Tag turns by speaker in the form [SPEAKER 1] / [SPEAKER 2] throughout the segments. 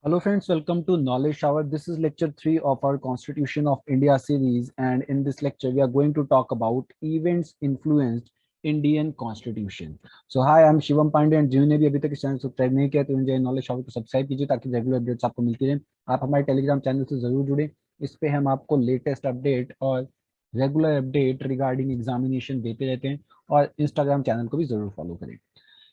[SPEAKER 1] Hello friends, welcome to Knowledge Shower. This is lecture 3 of our Constitution of India series, and in this lecture we are going to talk about events influenced Indian Constitution. So hi, I'm Shivam Pandey and जिन्होंने भी अभी तक इस channel subscribe नहीं किया तो मुझे knowledge shower को सब्सक्राइब कीजिए ताकि रेगुलर अपडेट्स आपको मिलती रहे। आप हमारे टेलीग्राम चैनल से जरूर जुड़े, इस पे हम आपको लेटेस्ट अपडेट और रेगुलर अपडेट रिगार्डिंग एग्जामिनेशन देते रहते हैं, और इंस्टाग्राम चैनल को भी जरूर फॉलो करें।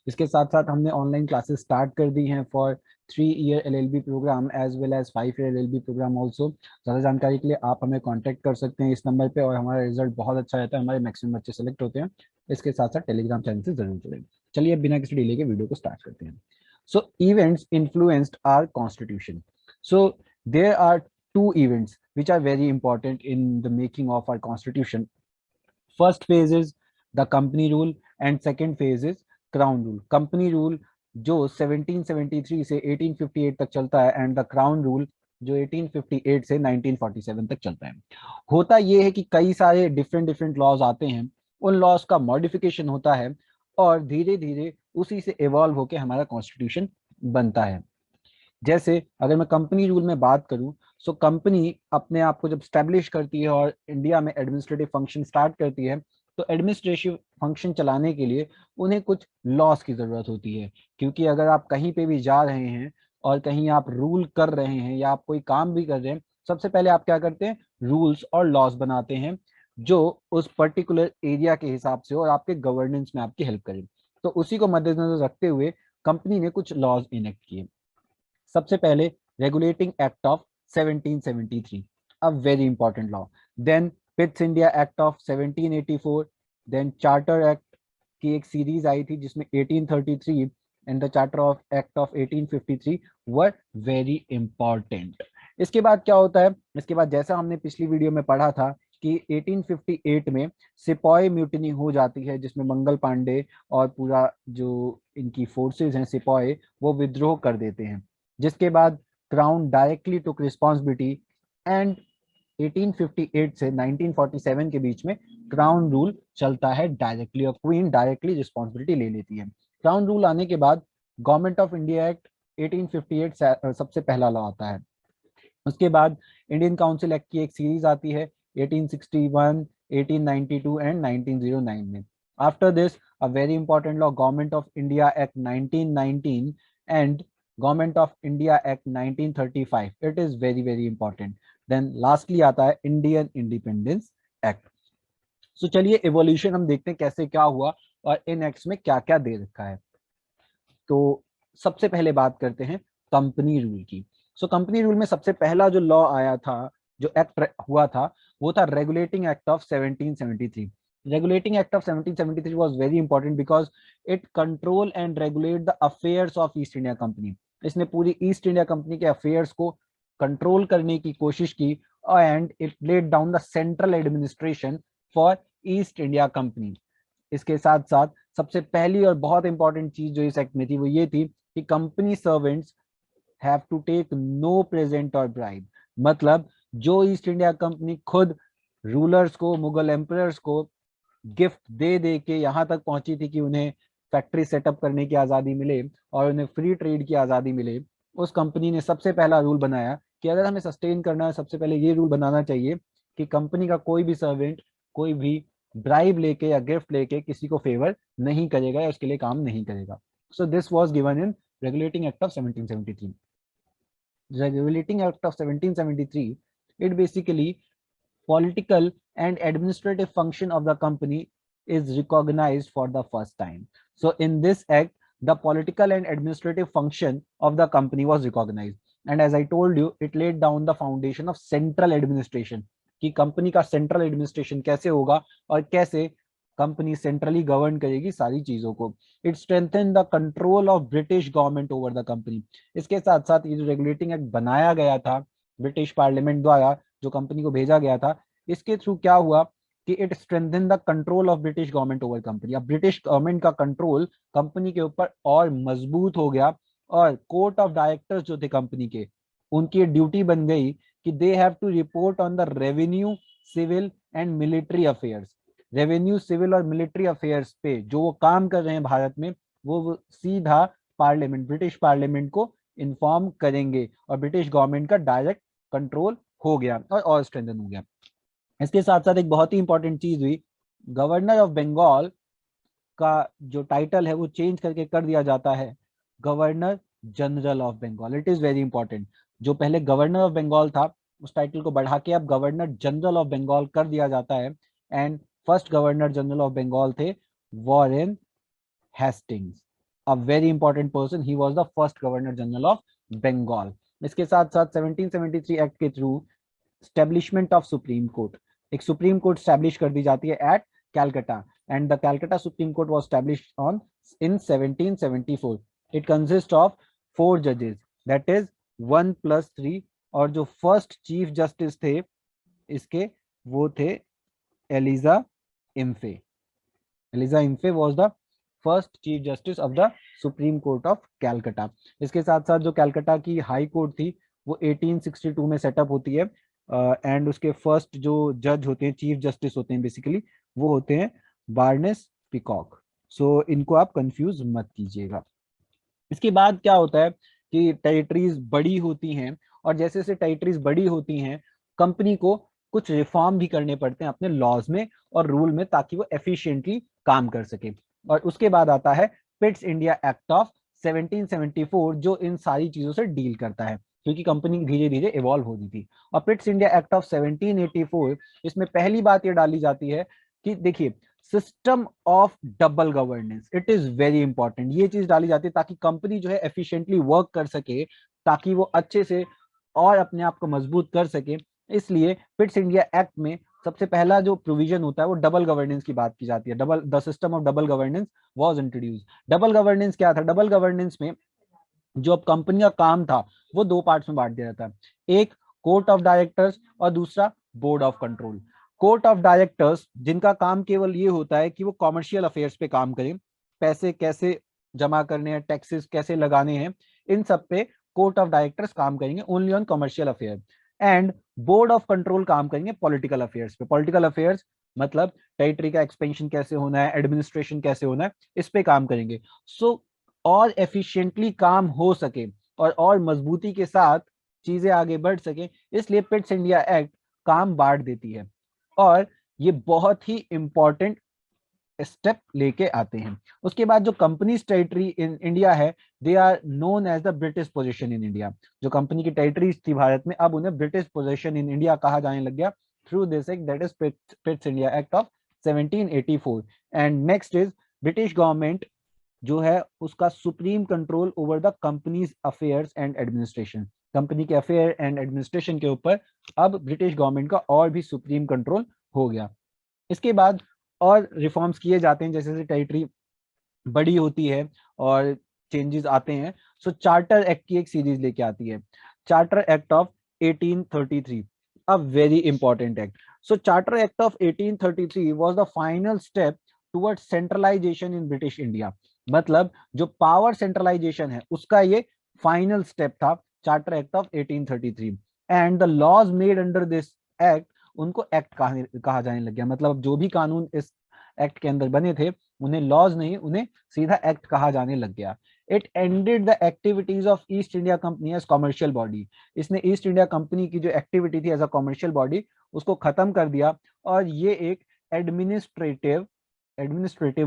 [SPEAKER 1] इसके साथ साथ हमने ऑनलाइन क्लासेस स्टार्ट कर दी हैं for 3 year LLB programme as well as 5 year LLB programme also. ज़्यादा जानकारी के लिए आप हमें कांटेक्ट कर सकते हैं इस नंबर पे, और हमारा रिजल्ट बहुत अच्छा रहता है, हमारे मैक्सिमम बच्चे सेलेक्ट होते हैं। इसके साथ साथ टेलीग्राम चैनल से जरूर जुड़ें। चलिए बिना किसी डिले के वीडियो को स्टार्ट करते हैं। So events influenced our constitution. So there are two events which are very important in the making of our constitution. First phase is the company rule and second phase is crown rule. Company rule जो 1773 से 1858 तक चलता है and the crown rule जो 1858 से 1947 तक चलता है। होता ये है कि कई सारे डिफरेंट डिफरेंट लॉज आते हैं, उन लॉज का मॉडिफिकेशन होता है और धीरे धीरे उसी से इवॉल्व होकर हमारा कॉन्स्टिट्यूशन बनता है। जैसे अगर मैं कंपनी रूल में बात करूं, सो कंपनी अपने आप को जब स्टैब्लिश करती है और इंडिया में एडमिनिस्ट्रेटिव फंक्शन स्टार्ट करती है, तो एडमिनिस्ट्रेटिव फंक्शन चलाने के लिए उन्हें कुछ लॉस की जरूरत होती है। क्योंकि अगर आप कहीं पे भी जा रहे हैं और कहीं आप रूल कर रहे हैं या आप कोई काम भी कर रहे हैं, सबसे पहले आप क्या करते हैं, रूल्स और लॉस बनाते हैं जो उस पर्टिकुलर एरिया के हिसाब से और आपके गवर्नेंस में आपकी हेल्प करें। तो उसी को मद्देनजर रखते हुए कंपनी ने कुछ लॉज इनेक्ट किए। सबसे पहले regulating act of 1773, a very important law. Then Pitt's India act of 1784। Then charter act की एक सीरीज आई थी जिसमें 1833 and the charter of act of 1853 were very important. इसके बाद क्या होता है, इसके बाद जैसा हमने पिछली वीडियो में पढ़ा था कि 1858 में सिपाही म्यूटिनी हो जाती है, जिसमें मंगल पांडे और पूरा जो इनकी फोर्सेस हैं सिपाही, वो विद्रोह कर देते हैं। जिसके बाद crown directly took responsibility and 1858 से 1947 के बीच में क्राउन रूल चलता है डायरेक्टली, और क्वीन डायरेक्टली रिस्पॉन्सिबिलिटी ले लेती है। क्राउन रूल आने के बाद गवर्नमेंट ऑफ इंडिया एक्ट 1858 सबसे पहला लॉ आता है। उसके बाद इंडियन काउंसिल एक्ट की एक सीरीज आती है 1861, 1892 एंड 1909 में। After this a very important law, government of India act 1919 and government of India act 1935। It is very very important. Then lastly आता है इंडियन इंडिपेंडेंस एक्ट। सो चलिए एवोल्यूशन हम देखते हैं कैसे क्या हुआ और इन एक्ट्स में क्या क्या दे रखा है। तो सबसे पहले बात करते हैं कंपनी रूल की। सो कंपनी रूल में सबसे पहला जो लॉ आया था, जो एक्ट हुआ था, वो था regulating act of 1773। Regulating act of 1773 was very important because it control and regulate the affairs of East India company. इसने पूरी ईस्ट इंडिया कंपनी के अफेयर्स को कंट्रोल करने की कोशिश की and it laid down the central administration for east India company. इसके साथ साथ सबसे पहली और बहुत इंपॉर्टेंट चीज जो इस एक्ट में थी वो ये थी कि company servants have to take no present और ब्राइब। मतलब जो ईस्ट इंडिया कंपनी खुद रूलर्स को, मुगल एम्परर्स को गिफ्ट दे दे के यहाँ तक पहुंची थी कि उन्हें फैक्ट्री सेटअप करने की आज़ादी मिले और उन्हें फ्री ट्रेड की आज़ादी मिले, उस कंपनी ने सबसे पहला रूल बनाया कि अगर हमें सस्टेन करना है, सबसे पहले ये रूल बनाना चाहिए कि कंपनी का कोई भी सर्वेंट कोई भी ब्राइब लेके या गिफ्ट लेके किसी को फेवर नहीं करेगा या उसके लिए काम नहीं करेगा। So this was given in regulating act of 1773। Regulating Act of 1773, it basically political and administrative function of the company is recognized for the first time. So in this act, the political and administrative function of the company was recognized. And as I told you, it laid down the foundation of central administration, कि company का central administration कैसे होगा और कैसे company centrally govern करेगी सारी चीजों को। It strengthen the control of British government over the company. इसके साथ साथ ये जो रेगुलेटिंग एक्ट बनाया गया था ब्रिटिश पार्लियामेंट द्वारा, जो कंपनी को भेजा गया था, इसके थ्रू क्या हुआ कि it strengthen the control of British government over company. अब ब्रिटिश गवर्नमेंट का कंट्रोल कंपनी के ऊपर और मजबूत हो गया, और कोर्ट ऑफ डायरेक्टर्स जो थे कंपनी के, उनकी ड्यूटी बन गई कि they have to report on the revenue, civil and military affairs. Revenue, civil और मिलिट्री अफेयर्स पे जो वो काम कर रहे हैं भारत में, वो सीधा पार्लियामेंट, ब्रिटिश पार्लियामेंट को इन्फॉर्म करेंगे और ब्रिटिश गवर्नमेंट का डायरेक्ट कंट्रोल हो गया और स्ट्रेंथन हो गया। इसके साथ साथ एक बहुत ही इंपॉर्टेंट चीज हुई, गवर्नर ऑफ बंगाल का जो टाइटल है वो चेंज करके कर दिया जाता है governor general of Bengal. It is very important, जो पहले गवर्नर ऑफ बंगाल था उस टाइटल को बढ़ा के अब गवर्नर जनरल ऑफ बंगाल कर दिया जाता है। And first governor general of Bengal थे Warren Hastings, a very important person, he was the first governor general of Bengal. इसके साथ साथ 1773 एक्ट के through establishment of supreme court, एक सुप्रीम कोर्ट स्टैब्लिश कर दी जाती है at Calcutta, and the Calcutta Supreme Court was established on in 1774. It consists of 4 judges, that is 1 plus 3, और जो फर्स्ट चीफ जस्टिस थे इसके वो थे Elijah Impey. Elijah Impey was the first chief justice of the supreme court of Calcutta. इसके साथ साथ जो कैलकाटा की हाई कोर्ट थी वो 1862 में सेटअप होती है एंड उसके फर्स्ट जो जज होते हैं, चीफ जस्टिस होते हैं बेसिकली, वो होते हैं बार्नेस पिकॉक। सो इनको आप कंफ्यूज मत कीजिएगा। इसके बाद क्या होता है कि टेरिटरीज बड़ी होती हैं और जैसे जैसे टेरिटरीज बड़ी होती हैं कंपनी को कुछ रिफॉर्म भी करने पड़ते हैं अपने लॉज में और रूल में ताकि वो एफिशिएंटली काम कर सके। और उसके बाद आता है पिट्स इंडिया एक्ट ऑफ 1774 जो इन सारी चीजों से डील करता है क्योंकि कंपनी धीरे धीरे इवॉल्व हो रही थी। और पिट्स इंडिया एक्ट ऑफ 1784 इसमें पहली बात ये डाली जाती है कि देखिए system of double governance, it is very important, ये चीज डाली जाती है ताकि कंपनी जो है एफिशिएंटली वर्क कर सके, ताकि वो अच्छे से और अपने आप को मजबूत कर सके। इसलिए पिट्स इंडिया एक्ट में सबसे पहला जो प्रोविजन होता है वो डबल गवर्नेंस की बात की जाती है। Double the system of double governance was introduced. Double governance क्या था? डबल गवर्नेंस में जो अब कंपनी का काम था वो 2 पार्ट्स में बांट दिया जाता है, एक कोर्ट ऑफ डायरेक्टर्स और दूसरा board of control. Court of directors जिनका काम केवल ये होता है कि वो कॉमर्शियल अफेयर्स पे काम करें, पैसे कैसे जमा करने हैं, टैक्सेस कैसे लगाने हैं, इन सब पे कोर्ट ऑफ डायरेक्टर्स काम करेंगे, only on commercial affair. And board of control काम करेंगे पॉलिटिकल अफेयर्स पे। पॉलिटिकल अफेयर्स मतलब टेरिटरी का एक्सपेंशन कैसे होना है, एडमिनिस्ट्रेशन कैसे होना है, इस पे काम करेंगे। सो और एफिशिएंटली काम हो सके और मजबूती के साथ चीजें आगे बढ़ सके, इसलिए पिट्स इंडिया एक्ट काम बांट देती है और ये बहुत ही इंपॉर्टेंट स्टेप लेके आते हैं। उसके बाद जो कंपनीज टेरिटरी इन इंडिया है, they are known as the British position in India. जो कंपनी की टेरिटरीज थी भारत में, अब उन्हें ब्रिटिश पोजीशन इन इंडिया कहा जाने लग गया through this act, that is पिट्स India act of 1784। And next is British government जो है उसका supreme control over the companies affairs and administration. Company के अफेयर एंड एडमिनिस्ट्रेशन के ऊपर अब ब्रिटिश गवर्नमेंट का और भी सुप्रीम कंट्रोल हो गया। इसके बाद और रिफॉर्म्स किए जाते हैं, जैसे जैसे टेरिटरी बड़ी होती है और चेंजेस आते हैं। सो चार्टर एक्ट की एक सीरीज लेके आती है, charter act of 1833, a very important act. So charter act of 1833 was the final step towards centralisation in British India. मतलब जो पावर सेंट्रलाइजेशन है उसका ये फाइनल स्टेप था, charter act of 1833। And the laws made under this act, उनको act कहा जाने लग गया। मतलब जो भी कानून इस एक्ट के अंदर बने थे उन्हें लॉज नहीं, उन्हें सीधा एक्ट कहा जाने लग गया। It ended the activities of East India company as commercial body. इसने ईस्ट इंडिया कंपनी की जो एक्टिविटी थी एज अ कॉमर्शियल बॉडी उसको खत्म कर दिया और ये एक एडमिनिस्ट्रेटिव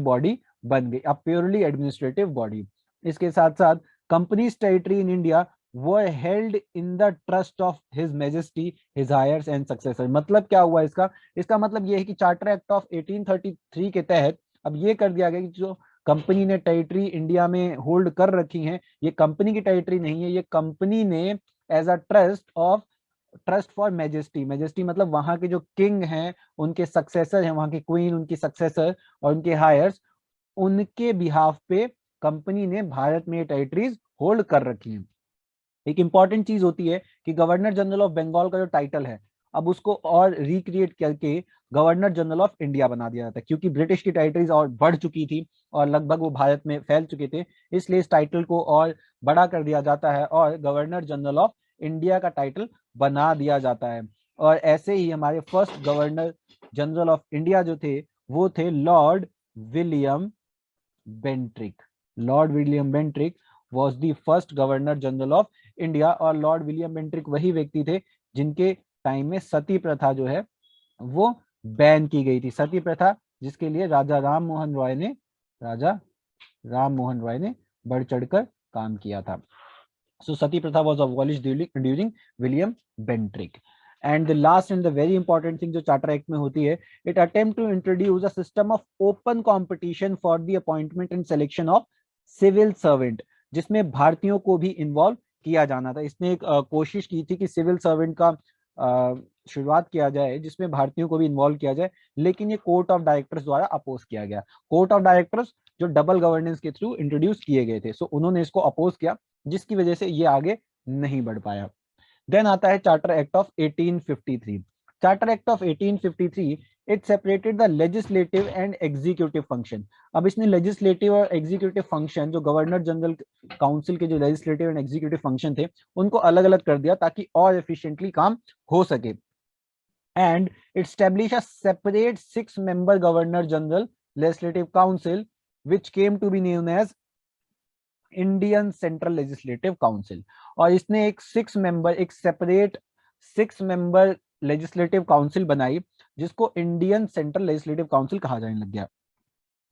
[SPEAKER 1] बॉडी बन गई, अ प्योरली एडमिनिस्ट्रेटिव बॉडी। इसके साथ साथ companies territory in India were held in the trust of His Majesty, His heirs and successor। मतलब क्या हुआ इसका? इसका मतलब ये है कि चार्टर एक्ट ऑफ 1833 के तहत अब ये कर दिया गया कि जो कंपनी ने टेरिटरी इंडिया में होल्ड कर रखी है ये कंपनी की टेरिटरी नहीं है, ये कंपनी ने as a trust for majesty, majesty मतलब वहां के जो किंग हैं उनके सक्सेसर हैं, वहां की क्वीन उनकी सक्सेसर और उनके हायर्स, उनके बिहाफ पे कंपनी ने भारत में ये टेरिटरीज होल्ड कर रखी हैं। एक इंपॉर्टेंट चीज होती है कि गवर्नर जनरल ऑफ बंगाल का जो टाइटल है अब उसको और रिक्रिएट करके गवर्नर जनरल ऑफ इंडिया बना दिया जाता है, क्योंकि ब्रिटिश की टेरिटरीज और बढ़ चुकी थी और लगभग वो भारत में फैल चुके थे, इसलिए इस टाइटल को और बड़ा कर दिया जाता है और गवर्नर जनरल ऑफ इंडिया का टाइटल बना दिया जाता है। और ऐसे ही हमारे first governor general of India जो थे वो थे Lord William Bentinck. Lord William Bentinck was the first governor general of India, और लॉर्ड विलियम बेंट्रिक वही व्यक्ति थे जिनके टाइम में सती प्रथा जो है वो बैन की गई थी। सती प्रथा जिसके लिए राजा राम मोहन रॉय ने बढ़ चढ़कर काम किया था। So sati pratha was abolished during William Bentinck. And the last and the very important thing जो चार्टर एक्ट में होती है, it attempt to introduce a system of open competition for the appointment and selection of civil servant, जिसमें भारतीयों को भी involve किया जाना था। इसने एक कोशिश की थी कि सिविल सर्वेंट का शुरुआत किया जाए जिसमें भारतीयों को भी इन्वॉल्व किया जाए, लेकिन ये कोर्ट ऑफ डायरेक्टर्स द्वारा अपोज किया गया। कोर्ट ऑफ डायरेक्टर्स जो डबल गवर्नेंस के थ्रू इंट्रोड्यूस किए गए थे, सो उन्होंने इसको अपोज किया, जिसकी वजह से ये आगे नहीं बढ़ पाया। देन आता है charter act of 1853। Charter act of 1853 it separated the legislative and executive function. अब इसने लेजिस्लेटिव और एग्जीक्यूटिव फंक्शन, जो गवर्नर जनरल काउंसिल के जो लेजिस्लेटिव एंड एग्जीक्यूटिव फंक्शन थे, उनको अलग अलग कर दिया ताकि और एफिशिएंटली काम हो सके। And it establish a separate 6-member governor general legislative council which came to be known as Indian central legislative council. और इसने एक सेपरेट 6-member लेजिस्लेटिव काउंसिल बनाई जिसको इंडियन सेंट्रल लेजिस्लेटिव काउंसिल कहा जाने लग गया।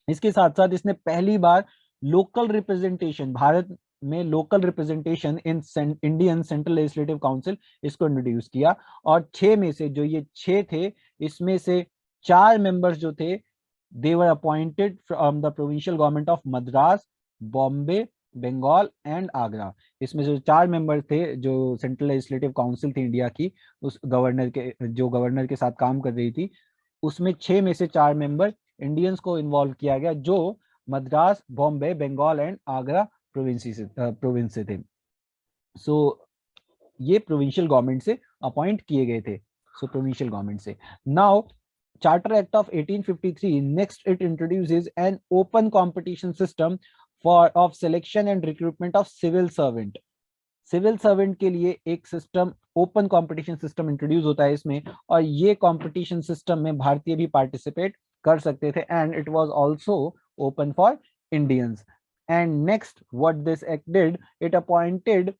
[SPEAKER 1] इसके साथ साथ इसने पहली बार लोकल रिप्रेजेंटेशन, भारत में local representation in Indian central legislative council, इसको इंट्रोड्यूस किया। और 6 में से जो ये 6 थे, इसमें से 4 मेंबर्स जो थे they were appointed from the provincial government of Madras, Bombay, Bengal and Agra. इसमें जो 4 मेंबर थे जो सेंट्रल लेजिस्लेटिव काउंसिल थी इंडिया की, उस गवर्नर के साथ काम कर रही थी, उसमें 6 में से 4 मेंबर इंडियंस को इन्वॉल्व किया गया जो मद्रास, बॉम्बे, बंगाल एंड आगरा प्रोविंस से थे। सो ये प्रोविंशियल गवर्नमेंट से अपॉइंट किए गए थे, सो प्रोविंशियल गवर्नमेंट से। Now Charter Act of 1853, next it introduces an open competition system of selection and recruitment of civil servant. Civil servant के लिए एक system, open competition system introduce होता है इसमें, और ये कंपटीशन सिस्टम में भारतीय भी पार्टिसिपेट कर सकते थे, and it was also open for Indians. And next what this act did, it appointed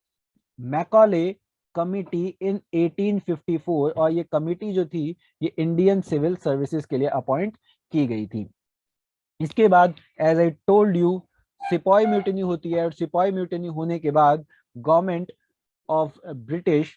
[SPEAKER 1] Macaulay committee इन 1854, और ये कमिटी जो थी ये इंडियन सिविल सर्विसेज के लिए अपॉइंट की गई थी। इसके बाद एज आई टोल्ड यू, सिपाही म्यूटिनी होती है, और सिपाही म्यूटिनी होने के बाद गवर्नमेंट ऑफ ब्रिटिश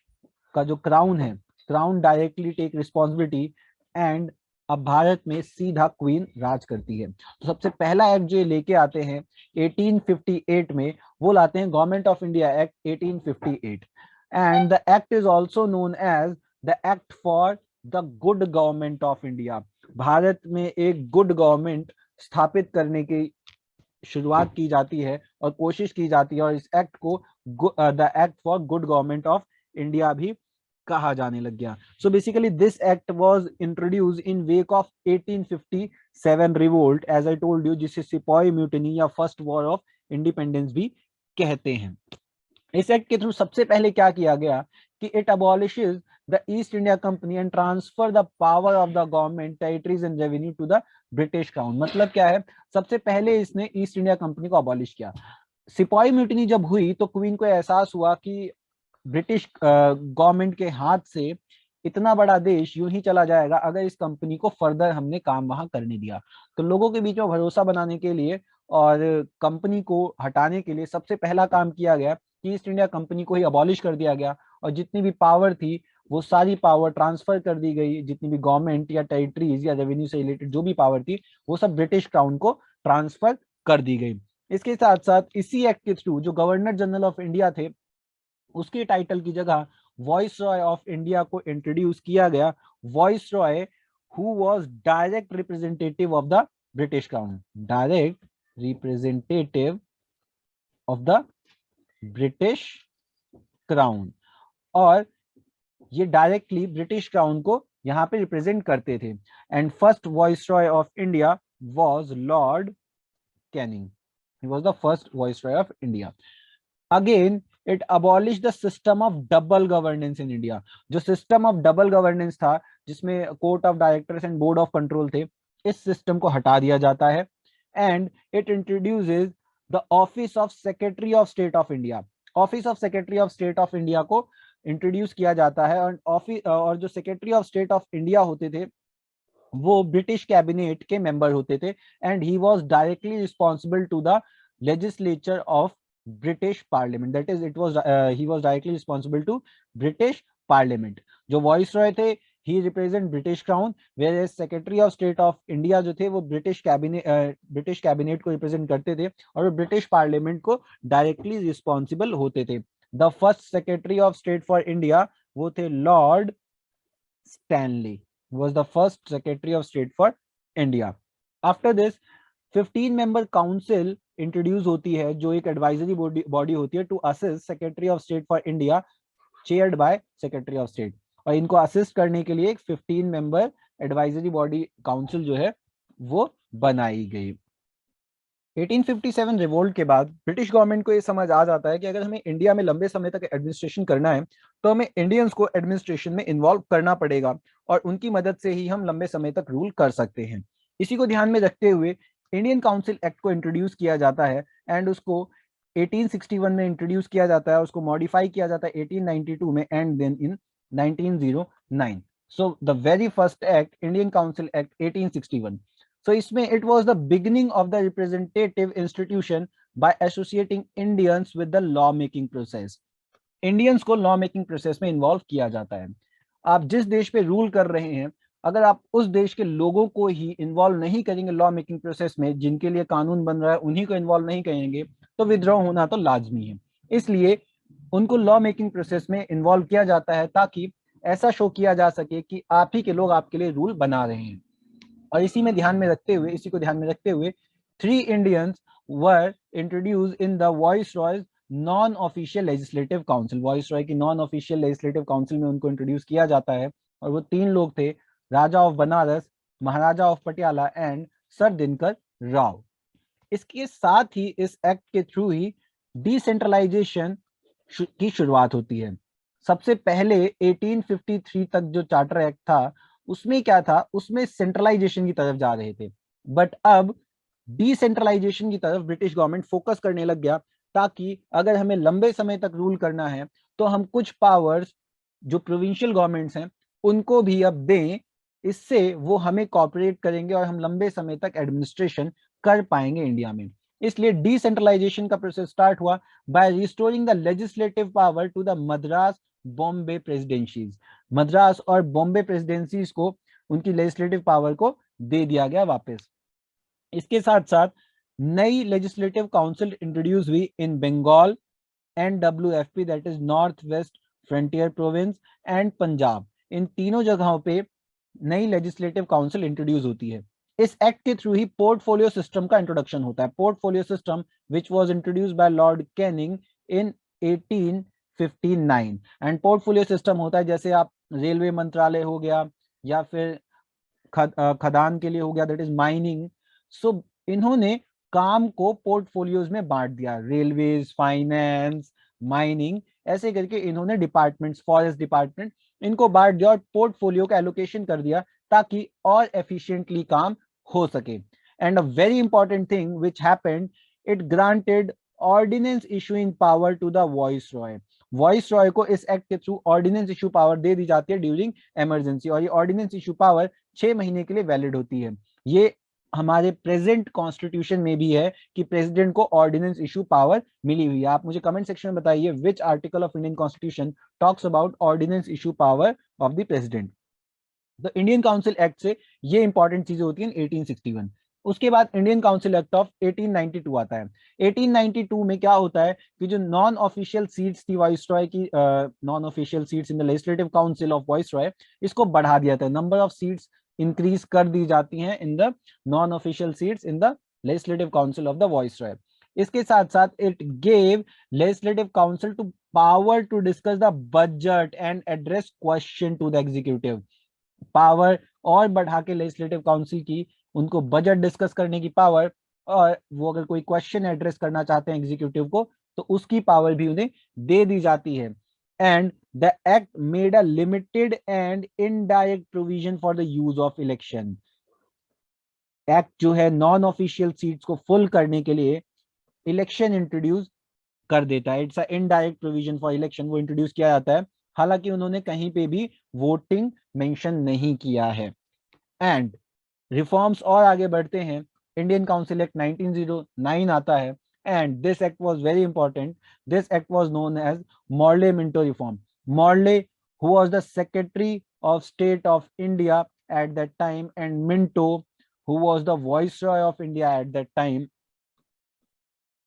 [SPEAKER 1] का जो क्राउन है, crown directly take responsibility, and अब भारत में सीधा क्वीन राज करती है। तो सबसे पहला एक्ट जो लेके आते हैं 1858 में, वो लाते हैं government of India act 1858, and the act is also known as the act for the good government of India। Bharat में एक गुड गवर्नमेंट स्थापित करने की शुरुआत की जाती है और कोशिश की जाती है, और इस एक्ट को the act for good government of India भी कहा जाने लग गया। So basically this act was introduced in wake of 1857 revolt, as I told you, जिसे सिपाही म्यूटिनी या फर्स्ट वॉर ऑफ इंडिपेंडेंस भी कहते हैं। इस एक्ट के थ्रू सबसे पहले क्या किया गया कि it abolishes the East India company and transfer the power of the government, territories and revenue to the British crown. मतलब क्या है, सबसे पहले इसने ईस्ट इंडिया कंपनी को अबॉलिश किया। सिपाही म्यूटिनी जब हुई तो क्वीन को एहसास हुआ कि ब्रिटिश गवर्नमेंट के हाथ से इतना बड़ा देश यूं ही चला जाएगा अगर इस कंपनी को फर्दर हमने काम वहां करने दिया। तो लोगों के बीच में भरोसा बनाने के लिए और कंपनी को हटाने के लिए सबसे पहला काम किया गया कि ईस्ट इंडिया कंपनी को ही अबॉलिश कर दिया गया, और जितनी भी पावर थी वो सारी पावर ट्रांसफर कर दी गई। जितनी भी गवर्नमेंट या टेरिटरीज या रेवेन्यू से रिलेटेड जो भी पावर थी वो सब ब्रिटिश क्राउन को ट्रांसफर कर दी गई। इसके साथ साथ इसी एक्ट के थ्रू जो गवर्नर जनरल ऑफ इंडिया थे उसके टाइटल की जगह वॉइस रॉय ऑफ इंडिया को इंट्रोड्यूस किया गया। Voice Roy who was direct representative of the British crown, direct representative of the British crown, और ये डायरेक्टली ब्रिटिश क्राउन को यहां पे रिप्रेजेंट करते थे। And first voice Roy of India was Lord Canning, he was the first voice Roy of India. Again it abolish the system of double governance in India. जो system of double governance था जिसमें court of directors and board of control थे, इस system को हटा दिया जाता है। And it introduces the office of secretary of state of India. Office of secretary of state of India को इंट्रोड्यूस किया जाता है, और ऑफिस और जो secretary of state of India होते थे वो ब्रिटिश कैबिनेट के मेंबर होते थे, and he was directly responsible to the legislature of British parliament, that is it was he was directly responsible to British parliament. जो viceroy थे he represent British crown, where secretary of state of India जो थे वो British cabinet को represent करते थे, और वो ब्रिटिश पार्लियामेंट को डायरेक्टली रिस्पॉन्सिबल होते थे। The first secretary of state for India वो थे Lord Stanley, was the first secretary of state for India. After this 15 member council introduce होती है, जो एक एडवाइजरी बॉडी होती है to assist secretary of state for India, chaired by secretary of state. और इनको असिस्ट करने के लिए एक 15 मेंबर एडवाइजरी बॉडी काउंसिल जो है वो बनाई गई। 1857 रिवोल्ट के बाद ब्रिटिश गवर्नमेंट को ये समझ आ जाता है कि अगर हमें इंडिया में लंबे समय तक एडमिनिस्ट्रेशन करना है तो हमें इंडियंस को एडमिनिस्ट्रेशन में इन्वॉल्व करना पड़ेगा, और उनकी मदद से ही हम लंबे समय तक रूल कर सकते हैं। इसी को ध्यान में रखते हुए इंडियन काउंसिल एक्ट को इंट्रोड्यूस किया जाता है, एंड उसको 1861 में इंट्रोड्यूस किया जाता है, उसको मॉडिफाई किया जाता है 1892 में, and then in 1909। So the very first act, Indian council act 1861। So इसमें it was the beginning of the representative institution by associating Indians with the law making process. Indians को law making process में involve किया जाता है। आप जिस देश पे रूल कर रहे हैं, अगर आप उस देश के लोगों को ही इन्वॉल्व नहीं करेंगे लॉ मेकिंग प्रोसेस में, जिनके लिए कानून बन रहा है उन्हीं को इन्वॉल्व नहीं करेंगे, तो विद्रोह होना तो लाजमी है। इसलिए उनको लॉ मेकिंग प्रोसेस में इन्वॉल्व किया जाता है, ताकि ऐसा शो किया जा सके कि आप ही के लोग आपके लिए रूल बना रहे हैं। और इसी को ध्यान में रखते हुए 3 Indians were introduce in the viceroy's non official legislative council. Viceroy की नॉन ऑफिशियल लेजिस्लेटिव काउंसिल में उनको इंट्रोड्यूस किया जाता है, और वो 3 लोग थे, Raja of Benaras, Maharaja of Patiala and sir Dinkar Rao. इसके साथ ही इस एक्ट के थ्रू ही डिसेंट्रलाइजेशन की शुरुआत होती है। सबसे पहले 1853 तक जो चार्टर एक्ट था उसमें क्या था, उसमें सेंट्रलाइजेशन की तरफ जा रहे थे, बट अब डिसेंट्रलाइजेशन की तरफ ब्रिटिश गवर्नमेंट फोकस करने लग गया, ताकि अगर हमें लंबे समय तक रूल करना है तो हम कुछ पावर्स जो प्रोविंशियल गवर्नमेंट्स हैं उनको भी अब दें, इससे वो हमें कॉपरेट करेंगे और हम लंबे समय तक एडमिनिस्ट्रेशन कर पाएंगे इंडिया में। इसलिए डिसेंट्रलाइजेशन का प्रोसेस स्टार्ट हुआ by restoring the legislative power to the Madras Bombay presidencies. Madras और बॉम्बे प्रेसिडेंसीज को उनकी लेजिस्लेटिव पावर को दे दिया गया वापस। इसके साथ साथ नई लेजिस्लेटिव काउंसिल इंट्रोड्यूस हुई in Bengal, NWFP that is north west frontier province, and Punjab. इन तीनों जगहों पे नई लेजिस्लेटिव काउंसिल इंट्रोड्यूस होती है। इस एक्ट के थ्रू ही पोर्टफोलियो सिस्टम का इंट्रोडक्शन होता है। Portfolio system which was introduced by Lord Canning in 1859। And portfolio system होता है, जैसे आप रेलवे मंत्रालय हो गया, या फिर खदान के लिए हो गया, दैट इज माइनिंग। सो इन्होंने काम को पोर्टफोलियोज में बांट दिया, रेलवेज, फाइनेंस, माइनिंग, ऐसे करके इन्होंने डिपार्टमेंट्स, फॉरेस्ट डिपार्टमेंट, इनको बांट दिया और पोर्टफोलियो का एलोकेशन कर दिया, ताकि और एफिशिएंटली काम हो सके। And a very important thing which happened, it granted ordinance issuing power to the viceroy. Viceroy को इस एक्ट के थ्रू ऑर्डिनेंस इशू पावर दे दी जाती है ड्यूरिंग इमरजेंसी, और ये ऑर्डिनेंस इशू पावर 6 महीने के लिए वैलिड होती है। ये हमारे प्रेजेंट कॉन्स्टिट्यूशन में भी है कि प्रेसिडेंट को ऑर्डिनेंस इशू पावर मिली हुई है। आप मुझे कमेंट सेक्शन में बताइए which article of Indian constitution talks about ordinance issue power of the president. तो इंडियन काउंसिल एक्ट से ये इंपॉर्टेंट चीजें होती हैं 1861। उसके बाद इंडियन काउंसिल एक्ट ऑफ 1892 आता है। 1892 में क्या होता है कि जो नॉन ऑफिशियल सीट्स थी वाइसरॉय की, non official seats in the legislative council of viceroy, इसको बढ़ा दिया था। नंबर ऑफ सीट्स इंक्रीज कर दी जाती हैं in the non official seats in the legislative council of the viceroy. इसके साथ साथ it gave legislative council to power to discuss the budget and address question to the executive. Power और बढ़ा के लेजिस्लेटिव काउंसिल की उनको budget discuss करने की पावर, और वो अगर कोई क्वेश्चन एड्रेस करना चाहते हैं एग्जीक्यूटिव को तो उसकी पावर भी उन्हें दे दी जाती है। And the act made a limited and indirect provision for the use of election. Act जो है नॉन ऑफिशियल सीट्स को फुल करने के लिए इलेक्शन इंट्रोड्यूस कर देता है। It's a indirect provision for election, वो इंट्रोड्यूस किया जाता है, हालांकि उन्होंने कहीं पे भी वोटिंग मेंशन नहीं किया है। एंड रिफॉर्म्स और आगे बढ़ते हैं, इंडियन काउंसिल एक्ट 1909 आता है, and this act was very important. This act was known as Morley Minto reform. Morley, who was the secretary of state of India at that time, and Minto, who was the viceroy of India at that time,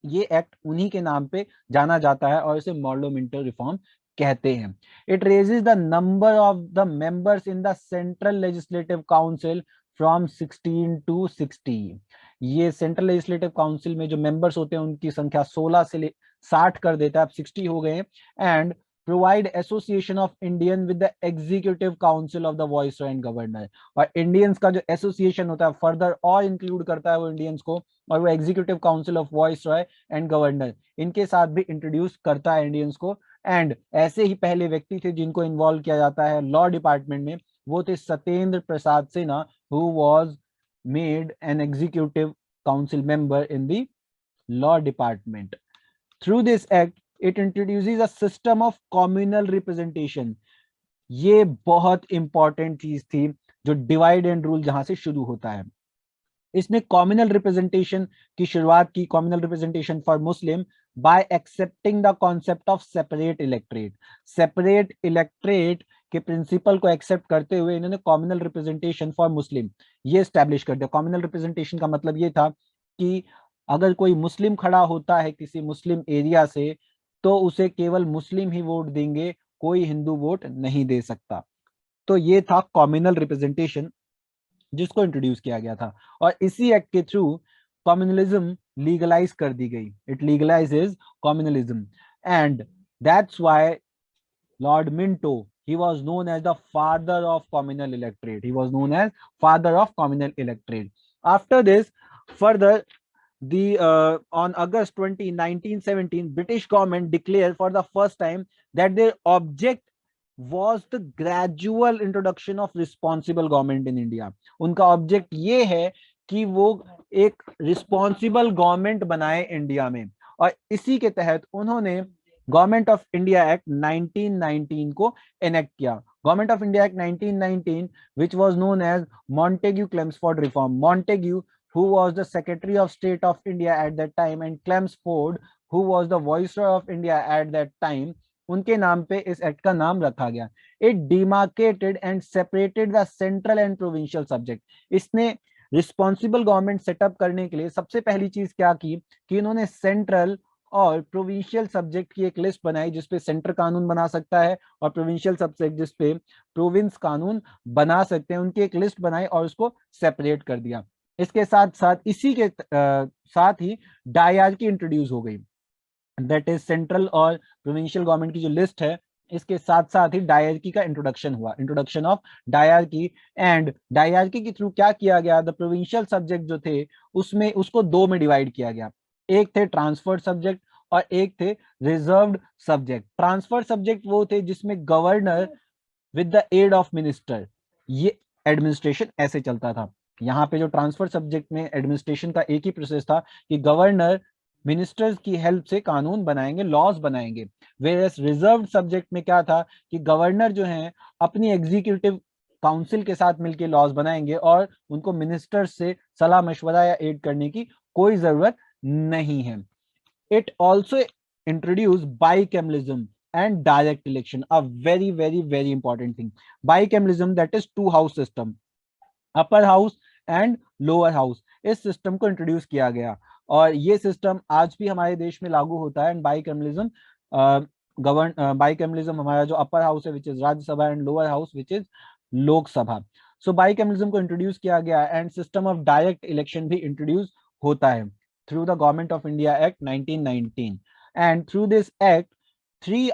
[SPEAKER 1] ये act उन्हीं के नाम पे जाना जाता है और इसे मॉर्लो मिंटो रिफॉर्म कहते हैं। It raises the number of the members in the central legislative council from 16 to 60। ये सेंट्रल लेजिस्लेटिव काउंसिल में जो मेंबर्स होते हैं उनकी संख्या 16 से 60 कर देता है, अब 60 हो गए। And provide association of Indian with the executive council of the viceroy and governor. और इंडियंस का जो एसोसिएशन होता है फर्दर और इंक्लूड करता है वो इंडियंस को, और वो executive council of viceroy and governor इनके साथ भी इंट्रोड्यूस करता है इंडियंस को। एंड ऐसे ही पहले व्यक्ति थे जिनको इन्वॉल्व किया जाता है लॉ डिपार्टमेंट में, वो थे Satyendra Prasad Sinha, who was made an executive council member in the law department. Through this act it introduces a system of communal representation. ये बहुत इंपॉर्टेंट चीज थी, जो डिवाइड एंड रूल जहां से शुरू होता है। इसने कम्युनल रिप्रेजेंटेशन की शुरुआत की, communal representation for Muslim, by accepting the concept of separate electorate. Separate electorate के प्रिंसिपल को एक्सेप्ट करते हुए इन्होंने कम्युनल रिप्रेजेंटेशन फॉर मुस्लिम ये स्टैब्लिश कर दिया। कम्युनल रिप्रेजेंटेशन का मतलब ये था कि अगर कोई मुस्लिम खड़ा होता है किसी मुस्लिम एरिया से, तो उसे केवल मुस्लिम ही वोट देंगे, कोई हिंदू वोट नहीं दे सकता। तो ये था कम्युनल रिप्रेजेंटेशन जिसको इंट्रोड्यूस किया गया था, और इसी एक्ट के थ्रू कम्युनलिज्म लीगलाइज कर दी गई। It legalizes communalism, and that's why Lord Minto, he was known as the father of communal electorate. He was known as father of communal electorate. After this, further, the on August 20, 1917, British government declared for the first time that their object was the gradual introduction of responsible government in India. उनका object ये है कि वो एक responsible government बनाए India में, और इसी के तहत उन्होंने गवर्नमेंट ऑफ इंडिया एक्ट 1919 को एनेक्ट किया। Government of India act 1919 which was known as Montagu-Chelmsford Reform. Montagu, who was the Secretary of State of India at that time, and Chelmsford, who was the Viceroy of India at that time, उनके नाम पे इस act का नाम रखा गया। It demarcated and separated the central and provincial subject. इसने responsible government setup करने के लिए सबसे पहली चीज क्या की कि इन्होंने सेंट्रल और प्रोविंशियल सब्जेक्ट की एक लिस्ट बनाई जिसपे सेंटर कानून बना सकता है और प्रोविंशियल सब्जेक्ट जिसपे प्रोविंस कानून बना सकते हैं, उनकी एक लिस्ट बनाई और उसको सेपरेट कर दिया। इसके साथ साथ इसी के साथ ही डायरार्की इंट्रोड्यूस हो गई। दैट इज सेंट्रल और प्रोविंशियल गवर्नमेंट की जो लिस्ट है, इसके साथ साथ ही डायरार्की का इंट्रोडक्शन हुआ, इंट्रोडक्शन ऑफ डायरार्की। एंड डायरार्की के थ्रू क्या किया गया, द प्रोविंशियल सब्जेक्ट जो थे उसमें उसको दो में डिवाइड किया गया। एक थे ट्रांसफर्ड सब्जेक्ट और एक थे रिजर्व्ड सब्जेक्ट। ट्रांसफर्ड सब्जेक्ट वो थे जिसमें governor with the aid of minister, ये एडमिनिस्ट्रेशन ऐसे चलता था। यहाँ पे जो ट्रांसफर सब्जेक्ट में एडमिनिस्ट्रेशन का एक ही प्रोसेस था कि गवर्नर मिनिस्टर्स की हेल्प से कानून बनाएंगे, लॉज बनाएंगे। वेरएस रिजर्व सब्जेक्ट में क्या था कि गवर्नर जो है अपनी एग्जीक्यूटिव काउंसिल के साथ मिलकर लॉज बनाएंगे और उनको मिनिस्टर्स से सलाह मशवरा या एड करने की कोई जरूरत नहीं है। It also introduce bicameralism and direct election, a very important thing. Bicameralism, that is two house system, upper house and lower house, इस सिस्टम को इंट्रोड्यूस किया गया और ये सिस्टम आज भी हमारे देश में लागू होता है। एंड बाइकैमलिज्म बाइकैमलिज्म हमारा जो अपर हाउस है which is Rajya Sabha and lower house which is Lok Sabha. So bicameralism को इंट्रोड्यूस किया गया and system of direct election भी इंट्रोड्यूस होता है through the government of India act 1919। And through this act three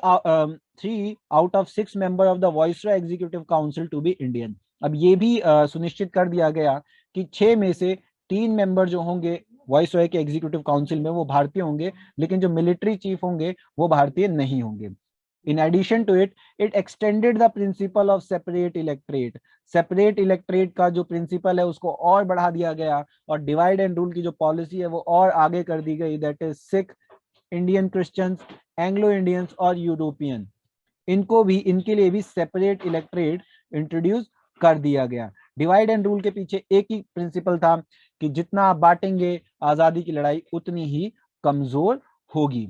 [SPEAKER 1] out of 6 member of the Viceroy Executive Council to be Indian। अब ये भी सुनिश्चित कर दिया गया कि 6 में से 3 मेंबर जो होंगे वाइसरॉय के एग्जीक्यूटिव काउंसिल में वो भारतीय होंगे, लेकिन जो मिलिट्री चीफ होंगे वो भारतीय नहीं होंगे। In addition to it, it extended the principle of separate electorate. Separate electorate का जो प्रिंसिपल है उसको और बढ़ा दिया गया, और डिवाइड एंड रूल की जो पॉलिसी है वो और आगे कर दी गई, that is Sikh, Indian Christians, Anglo Indians और यूरोपियन, इनको भी, इनके लिए भी सेपरेट इलेक्ट्रेट इंट्रोड्यूस कर दिया गया। डिवाइड एंड रूल के पीछे एक ही प्रिंसिपल था कि जितना आप बांटेंगे आजादी की लड़ाई उतनी ही कमजोर होगी।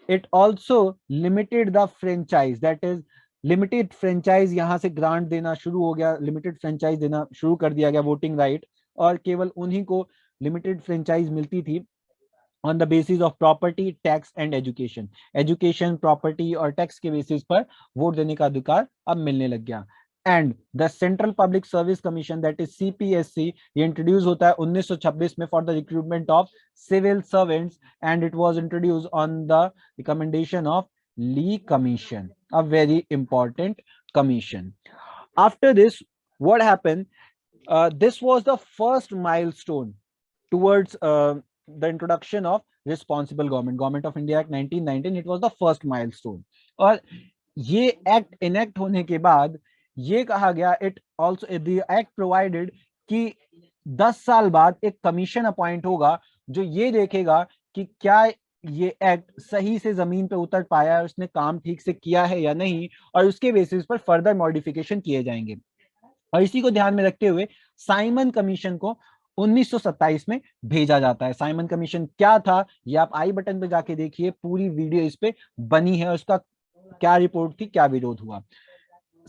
[SPEAKER 1] It also limited the franchise, that is limited franchise यहां से ग्रांट देना शुरू हो गया, लिमिटेड फ्रेंचाइज देना शुरू कर दिया गया, वोटिंग राइट, और केवल उन्हीं को लिमिटेड फ्रेंचाइज मिलती थी on the basis of property, tax and education. Education, property और टैक्स के बेसिस पर वोट देने का अधिकार अब मिलने लग गया। And the central public service commission, that is CPSC, ये इंट्रोड्यूस होता है 1926 में for the recruitment of civil servants, and it was introduce on the recommendation of Lee commission, a very important commission. After this, what happened? This was the first milestone towards the introduction of responsible government, Government of India Act 1919. It was the first milestone. और ये act enact होने के बाद ये कहा गया, it also the act provided कि 10 साल बाद एक कमीशन अपॉइंट होगा जो ये देखेगा कि क्या ये एक्ट सही से जमीन पे उतर पाया है, उसने काम ठीक से किया है या नहीं, और उसके बेसिस पर फर्दर मॉडिफिकेशन किए जाएंगे। और इसी को ध्यान में रखते हुए साइमन कमीशन को 1927 में भेजा जाता है। साइमन कमीशन क्या था ये आप आई बटन पे जाके देखिए, पूरी वीडियो इस पे बनी है, उसका क्या रिपोर्ट थी, क्या विरोध हुआ।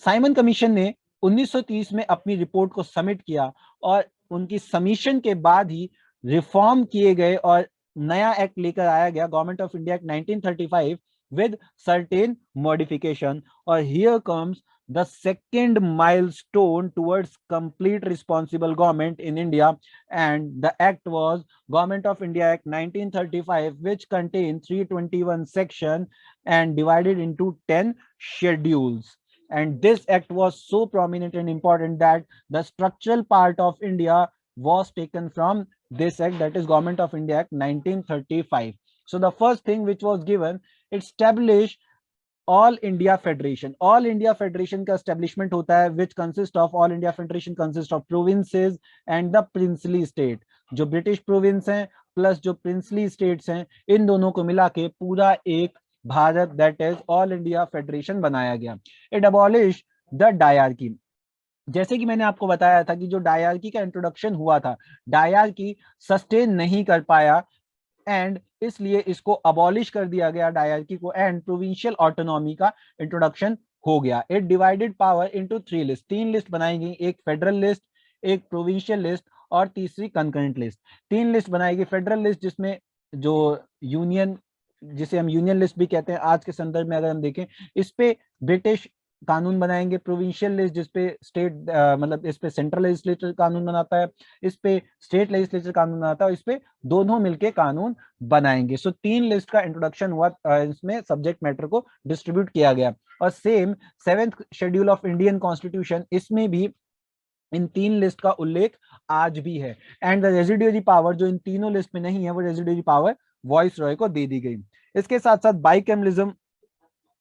[SPEAKER 1] साइमन कमीशन ने 1930 में अपनी रिपोर्ट को सबमिट किया, और उनकी सबमिशन के बाद ही रिफॉर्म किए गए और नया एक्ट लेकर आया गया, government of India act 1935 with certain modification. Or here comes the second milestone towards complete responsible government in India, and the act was Government of India Act 1935, which contained 321 section and divided into 10 schedules. And this act was so prominent and important that the structural part of India was taken from this act, that is Government of India Act 1935. So the first thing which was given, establish all India federation. All India federation का establishment होता है which consist of, all India federation consist of provinces and the princely state. जो British province हैं plus जो princely states हैं, इन दोनों को मिला के पूरा एक Bharat, that is all India federation बनाया गया। It abolish the dyarchy. जैसे कि मैंने आपको बताया था कि जो डायरकी का इंट्रोडक्शन हुआ था, डायरकी सस्टेन नहीं कर पाया, एंड इसलिए इसको अबॉलिश कर दिया गया डायरकी को, एंड प्रोविंशियल ऑटोनॉमी का इंट्रोडक्शन हो गया। It divided power into 3 list, 3 list बनाई गई, एक फेडरल लिस्ट, एक प्रोविंशियल लिस्ट और तीसरी कंकरेंट लिस्ट। 3 लिस्ट बनाई गई। फेडरल लिस्ट जिसमें जो यूनियन, जिसे हम यूनियन लिस्ट भी कहते हैं आज के संदर्भ में अगर हम देखें, इस पे ब्रिटिश कानून बनाएंगे। प्रोविंशियल लिस्ट जिसपे स्टेट मतलब इस पे सेंट्रल लेजिस्लेचर कानून बनाता है, इस पे स्टेट लेजिस्लेचर कानून बनाता है, इस पे दोनों मिलके कानून बनाएंगे। सो 3 लिस्ट का इंट्रोडक्शन हुआ, इसमें सब्जेक्ट मैटर को डिस्ट्रीब्यूट किया गया। और same 7th schedule of Indian constitution, इसमें भी इन 3 लिस्ट का उल्लेख आज भी है। एंड द रेजिडुअरी पावर जो इन तीनों लिस्ट में नहीं है, वो रेजिडुअरी पावर वॉइस रॉय को दे दी गई। इसके साथ साथ बाइकैमलिज्म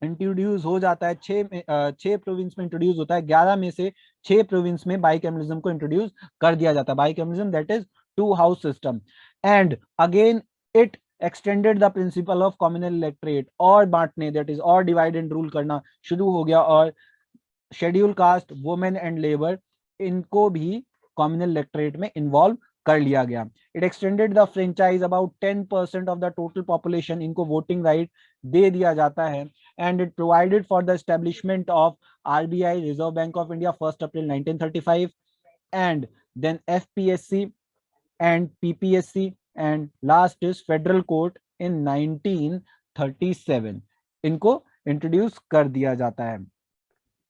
[SPEAKER 1] इंट्रोड्यूस हो जाता है। 6 प्रोविंस में इंट्रोड्यूस होता है, 11 में से 6 प्रोविंस में बाइकैमलिज्म को इंट्रोड्यूस कर दिया जाता है। Bicameralism that is 2 house system. And again it extended the principle of communal electorate, और बांटने, दैट इज और डिवाइड एंड रूल करना शुरू हो गया, और schedule caste, women and labour, इनको भी कम्युनल इलेक्ट्रेट में इन्वॉल्व कर लिया गया। It extended the franchise, about 10% of the total population, इनको वोटिंग राइट दे दिया जाता है। And it provided for the establishment of RBI, reserve bank of India, 1 April 1935, and then FPSC and PPSC, and last is federal court in 1937। इनको introduce कर दिया जाता है।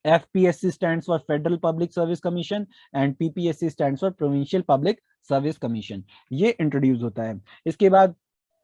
[SPEAKER 1] FPSC stands for Federal Public Service Commission and PPSC stands for Provincial Public Service Commission. ये introduce होता है। इसके बाद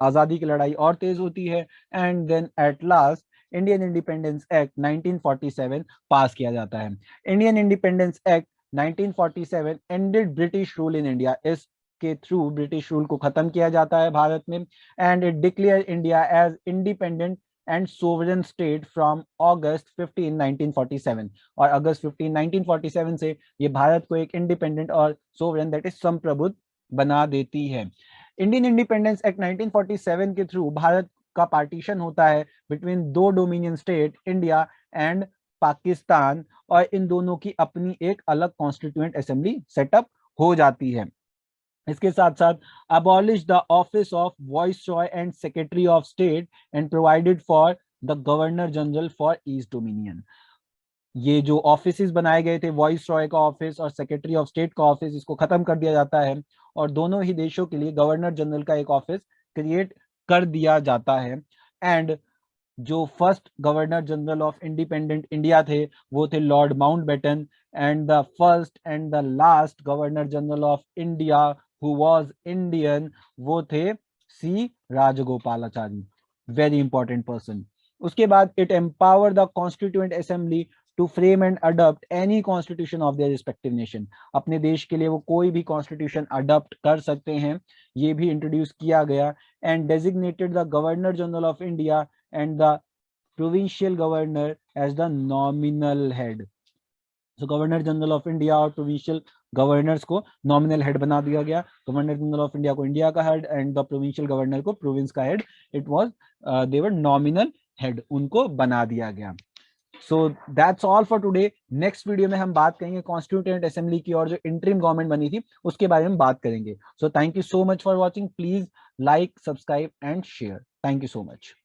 [SPEAKER 1] आजादी की लड़ाई और तेज होती है, and then at last Indian independence act 1947 pass किया जाता है। Indian independence act 1947 ended British rule in India. इसके थ्रू ब्रिटिश रूल को खत्म किया जाता है भारत में, and it declare India as independent and sovereign state from August 15, 1947. और अगस्त 15, 1947 से ये भारत को एक इंडिपेंडेंट और सोवरेन दैट इज संप्रभुत्व बना देती है। इंडियन इंडिपेंडेंस एक्ट 1947 के थ्रू भारत का पार्टीशन होता है बिटवीन दो dominion state India and Pakistan, और इन दोनों की अपनी एक अलग कॉन्स्टिट्यूएंट असेंबली सेटअप हो जाती है। इसके साथ साथ abolish the office of viceroy and secretary of state and provided for the governor general for east dominion. ये जो ऑफिस बनाए गए थे, वॉइस रॉय का ऑफिस और सेक्रेटरी ऑफ स्टेट का ऑफिस, इसको खत्म कर दिया जाता है और दोनों ही देशों के लिए गवर्नर जनरल का एक ऑफिस क्रिएट कर दिया जाता है। एंड जो first governor general of independent India थे वो थे Lord Mountbatten, and the first and the last governor general of India who was Indian वो थे C Rajagopalachari, very important person. उसके बाद it empower the constituent assembly to frame and adopt any constitution of their respective nation. अपने देश के लिए वो कोई भी कॉन्स्टिट्यूशन अडॉप्ट कर सकते हैं, ये भी इंट्रोड्यूस किया गया। And designated the governor general of India and the provincial governor as the nominal head. So governor general of India और provincial governors को nominal head बना दिया गया। governor general of India को इंडिया का head and the provincial governor को province का head, it was they were nominal head, उनको बना दिया गया। So that's all for today. Next video में हम बात करेंगे कॉन्स्टिट्यूएंट असेंबली की और जो इंटरिम गवर्नमेंट बनी थी उसके बारे में बात करेंगे। So thank you so much for watching. Please like, subscribe and share. Thank you so much.